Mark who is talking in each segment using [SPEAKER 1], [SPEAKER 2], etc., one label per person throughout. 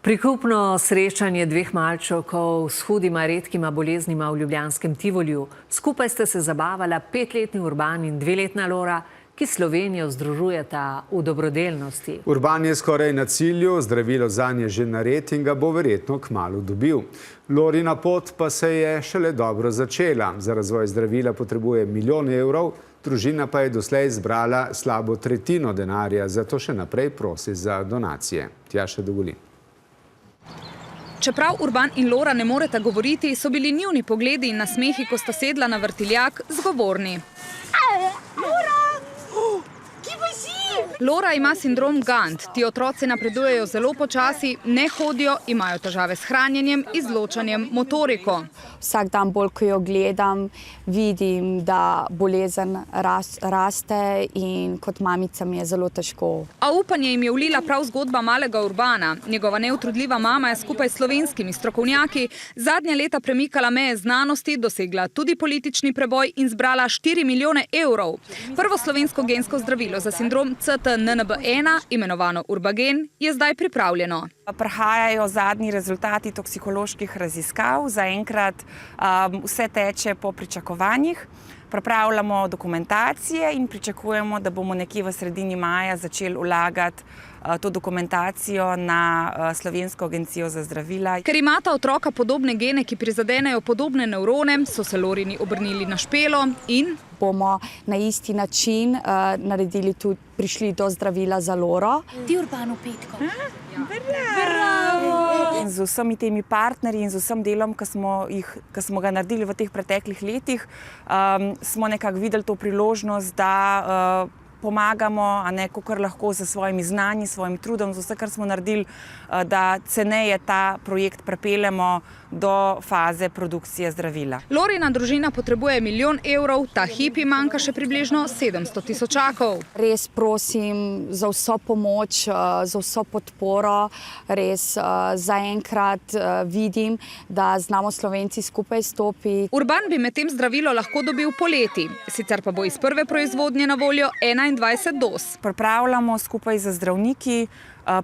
[SPEAKER 1] Prikupno srečanje dveh malčkov s hudima redkima boleznima v ljubljanskem Tivoliju. Skupaj sta se zabavala 5-letni Urban in 2-letna Lora, ki Slovenijo združujeta v dobrodelnosti.
[SPEAKER 2] Urban je skoraj na cilju, zdravilo zanje že nared in ga bo verjetno kmalu dobil. Lorina pot pa se je šele dobro začela. Za razvoj zdravila potrebuje -1 milijon evrov, družina pa je doslej zbrala slabo tretjino denarja, zato še naprej prosi za donacije. Tjaša Dogolin.
[SPEAKER 3] Čeprav Urban in Lora ne moreta govoriti, so bili njuni pogledi in nasmehi, ko sta sedla na vrtiljak, zgovorni. Lora ima sindrom Gant. Ti otroci napredujejo zelo počasi, ne hodijo, imajo težave s hranjenjem, izločanjem, motoriko.
[SPEAKER 4] Vsak dan bolj, ko jo gledam, vidim, da bolezen raste in kot mamica mi je zelo težko.
[SPEAKER 3] A upanje jim je vlila prav zgodba malega Urbana. Njegova neutrudljiva mama je skupaj s slovenskimi strokovnjaki zadnja leta premikala meje znanosti, dosegla tudi politični preboj in zbrala 4 milijone evrov. Prvo slovensko gensko zdravilo za sindrom CTNNB1, imenovano Urbagen, je zdaj pripravljeno.
[SPEAKER 5] Prihajajo zadnji rezultati toksikoloških raziskav. Zaenkrat vse teče po pričakovanjih. Pripravljamo dokumentacije in pričakujemo, da bomo nekje v sredini maja začeli vlagati to dokumentacijo na Slovensko agencijo za zdravila.
[SPEAKER 3] Ker imata otroka podobne gene, ki prizadenejo podobne nevrone, so se Lorini obrnili na Špelo in
[SPEAKER 4] bomo na isti način prišli do zdravila za Loro.
[SPEAKER 6] Ti Urbanu petko.
[SPEAKER 5] In z vsemi temi partnerji in z vsem delom, ki smo ga naredili v teh preteklih letih, smo nekako videli to priložnost, da pomagamo, kakor lahko z svojimi znanji, svojim trudom, z vse, kar smo naredili, da ceneje ta projekt pripeljemo do faze produkcije zdravila.
[SPEAKER 3] Lorina družina potrebuje 1 milijon evrov, ta hip jim manjka še približno 700 tisočakov.
[SPEAKER 4] Res prosim za vso pomoč, za vso podporo. Res zaenkrat vidim, da znamo Slovenci skupaj stopiti.
[SPEAKER 3] Urban bi medtem zdravilo lahko dobil poleti, sicer pa bo iz prve proizvodnje na voljo 21 doz.
[SPEAKER 5] Pripravljamo skupaj z zdravniki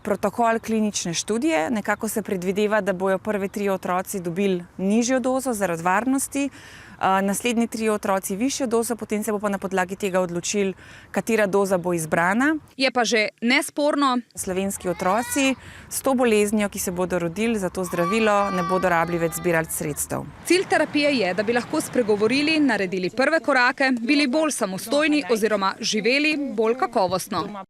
[SPEAKER 5] protokol klinične študije. Nekako se predvideva, da bojo prvi 3 otroci dobili nižjo dozo zaradi varnosti, naslednji 3 otroci višjo dozo, potem se bo pa na podlagi tega odločili, katera doza bo izbrana.
[SPEAKER 3] Je pa že nesporno,
[SPEAKER 5] slovenski otroci s to boleznijo, ki se bodo rodili za to zdravilo, ne bodo rabili več zbirati sredstev.
[SPEAKER 3] Cilj terapije je, da bi lahko spregovorili, naredili prve korake, bili bolj samostojni oziroma živeli bolj kakovostno.